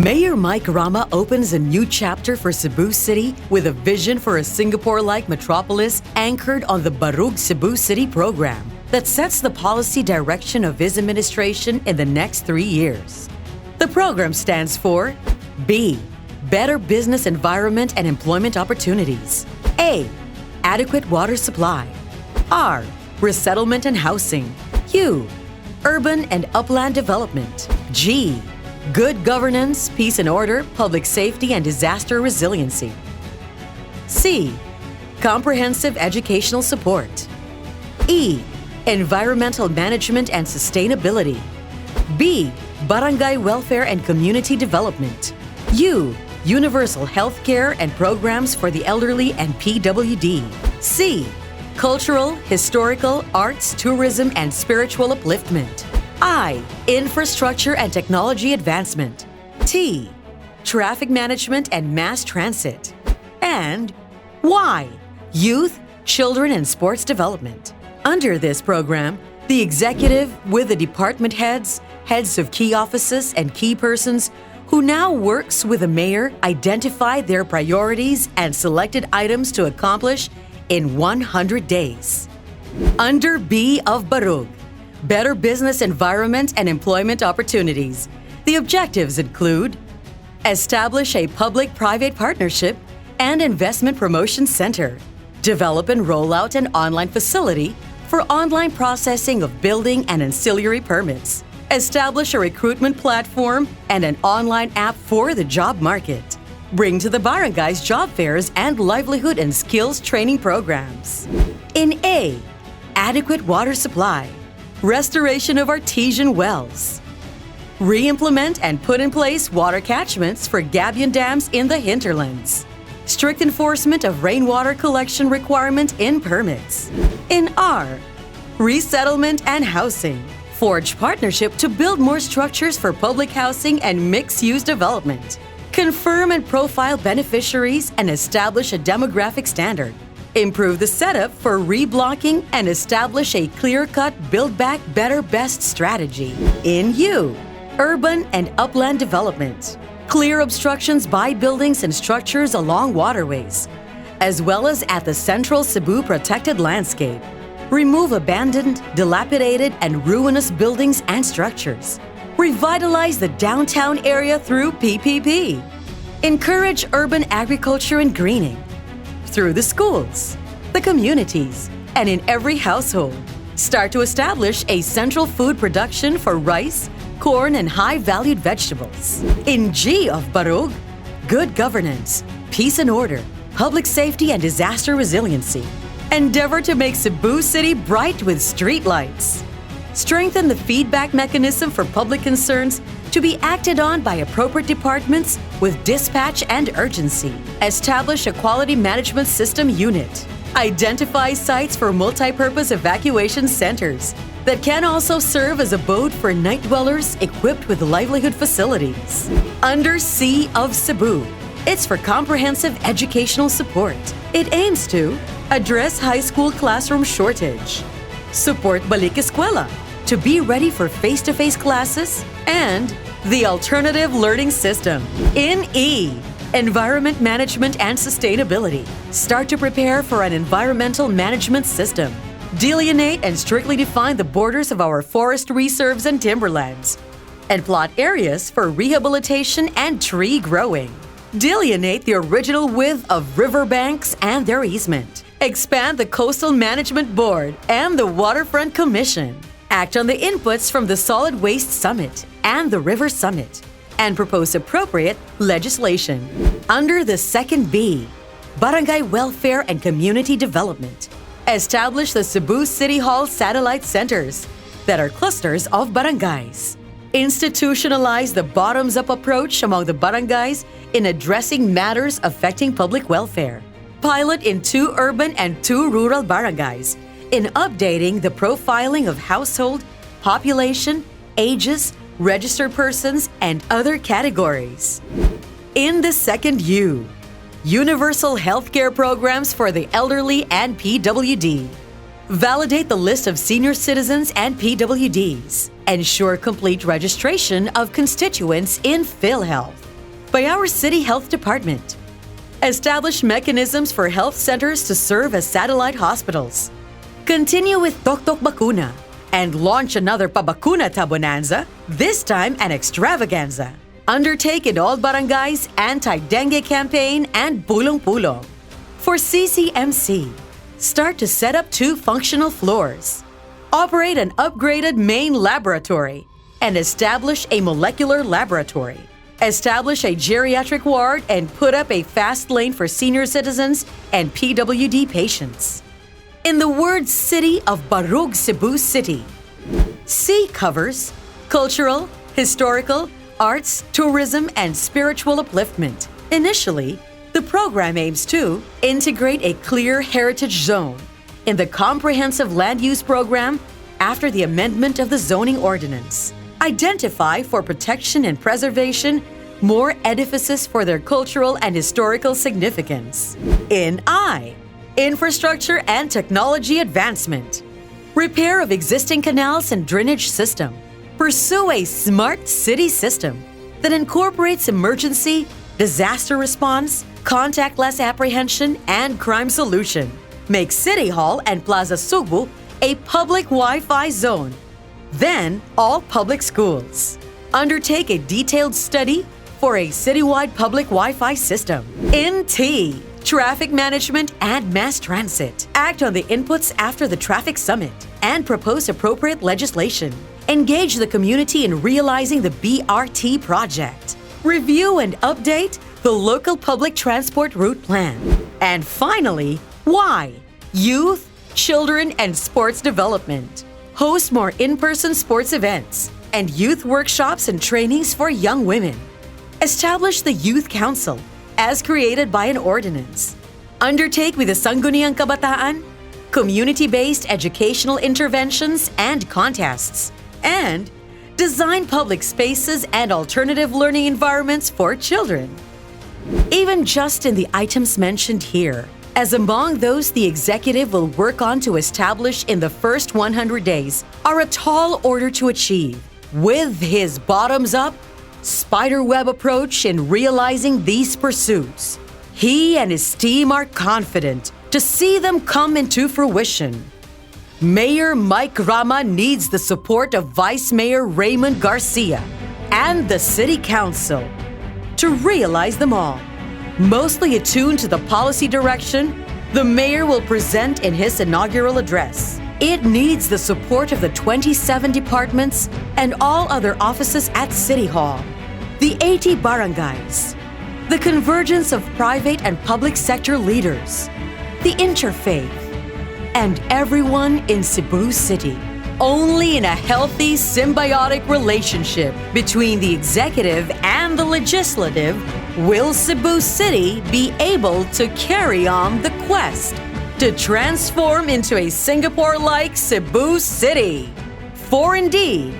Mayor Mike RAMA opens a new chapter for Cebu City with a vision for a Singapore-like metropolis anchored on the Barug Cebu City program that sets the policy direction of his administration in the next 3 years. The program stands for B. Better business environment and employment opportunities. A. Adequate water supply. R. Resettlement and housing. U. Urban and upland development. G. Good governance, peace and order, public safety, and disaster resiliency. C. Comprehensive educational support. E. Environmental management and sustainability. B. Barangay welfare and community development. U. Universal health care and programs for the elderly and PWD. C. Cultural, historical, arts, tourism, and spiritual upliftment. I. Infrastructure and technology advancement. T. Traffic management and mass transit. And Y. Youth, children, and sports development. Under this program, the executive, with the department heads, heads of key offices, and key persons who now works with the mayor, identified their priorities and selected items to accomplish in 100 days. Under B of Barug, better business environment and employment opportunities. The objectives include establish a public-private partnership and investment promotion center, develop and roll out an online facility for online processing of building and ancillary permits, establish a recruitment platform and an online app for the job market, bring to the barangays job fairs and livelihood and skills training programs. In A, adequate water supply, restoration of artesian wells, re-implement and put in place water catchments for gabion dams in the hinterlands, strict enforcement of rainwater collection requirement in permits. In R, resettlement and housing, forge partnership to build more structures for public housing and mixed-use development, confirm and profile beneficiaries and establish a demographic standard, improve the setup for reblocking and establish a clear-cut Build Back Better Best strategy. In U, urban and upland development, clear obstructions by buildings and structures along waterways, as well as at the central Cebu protected landscape. Remove abandoned, dilapidated, and ruinous buildings and structures. Revitalize the downtown area through PPP. Encourage urban agriculture and greening through the schools, the communities, and in every household. Start to establish a central food production for rice, corn, and high-valued vegetables. In G of Barug, good governance, peace and order, public safety, and disaster resiliency. Endeavor to make Cebu City bright with street lights. Strengthen the feedback mechanism for public concerns to be acted on by appropriate departments with dispatch and urgency. Establish a quality management system unit. Identify sites for multi-purpose evacuation centers that can also serve as abode for night dwellers equipped with livelihood facilities. Under C of Cebu, it's for comprehensive educational support. It aims to address high school classroom shortage, support Balik Eskwela to be ready for face-to-face classes, and the alternative learning system. In E, environment management and sustainability. Start to prepare for an environmental management system. Delineate and strictly define the borders of our forest reserves and timberlands, and plot areas for rehabilitation and tree growing. Delineate the original width of riverbanks and their easement. Expand the Coastal Management Board and the Waterfront Commission. Act on the inputs from the Solid Waste Summit and the River Summit, and propose appropriate legislation. Under the second B, Barangay Welfare and Community Development, establish the Cebu City Hall satellite centers that are clusters of barangays. Institutionalize the bottoms-up approach among the barangays in addressing matters affecting public welfare. Pilot in 2 urban and 2 rural barangays in updating the profiling of household, population, ages, registered persons, and other categories. In the second U, universal healthcare programs for the elderly and PWD. Validate the list of senior citizens and PWDs. Ensure complete registration of constituents in PhilHealth. by our City Health Department. Establish mechanisms for health centers to serve as satellite hospitals. Continue with Tok Tok Bakuna and launch another Pabakuna Bonanza, this time an extravaganza. Undertake in all barangays anti-dengue campaign and Pulong Pulong. For CCMC, start to set up 2 functional floors. Operate an upgraded main laboratory and establish a molecular laboratory. Establish a geriatric ward and put up a fast lane for senior citizens and PWD patients. In the word city of Barug, Cebu City, C covers cultural, historical, arts, tourism, and spiritual upliftment. Initially, the program aims to integrate a clear heritage zone in the comprehensive land use program after the amendment of the zoning ordinance. Identify for protection and preservation more edifices for their cultural and historical significance. In I, infrastructure and technology advancement. Repair of existing canals and drainage system. Pursue a smart city system that incorporates emergency, disaster response, contactless apprehension, and crime solution. Make City Hall and Plaza Sugbo a public Wi-Fi zone. Then, all public schools. Undertake a detailed study for a citywide public Wi-Fi system. In T, traffic management and mass transit. Act on the inputs after the traffic summit and propose appropriate legislation. Engage the community in realizing the BRT project. Review and update the local public transport route plan. And finally, Y, youth, children, and sports development. Host more in-person sports events and youth workshops and trainings for young women. Establish the Youth Council as created by an ordinance. Undertake with the Sangguniang Kabataan, community-based educational interventions and contests, and design public spaces and alternative learning environments for children. Even just in the items mentioned here, as among those the executive will work on to establish in the first 100 days are a tall order to achieve. With his bottoms-up, spiderweb approach in realizing these pursuits, he and his team are confident to see them come into fruition. Mayor Mike RAMA needs the support of Vice Mayor Raymond Garcia and the City Council to realize them all. Mostly attuned to the policy direction the mayor will present in his inaugural address. It needs the support of the 27 departments and all other offices at City Hall, the 80 barangays, the convergence of private and public sector leaders, the interfaith, and everyone in Cebu City. Only in a healthy, symbiotic relationship between the executive and the legislative will Cebu City be able to carry on the quest to transform into a Singapore-like Cebu City. For indeed,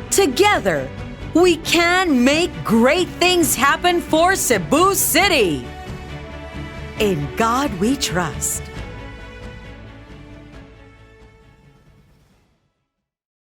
together, we can make great things happen for Cebu City. In God we trust.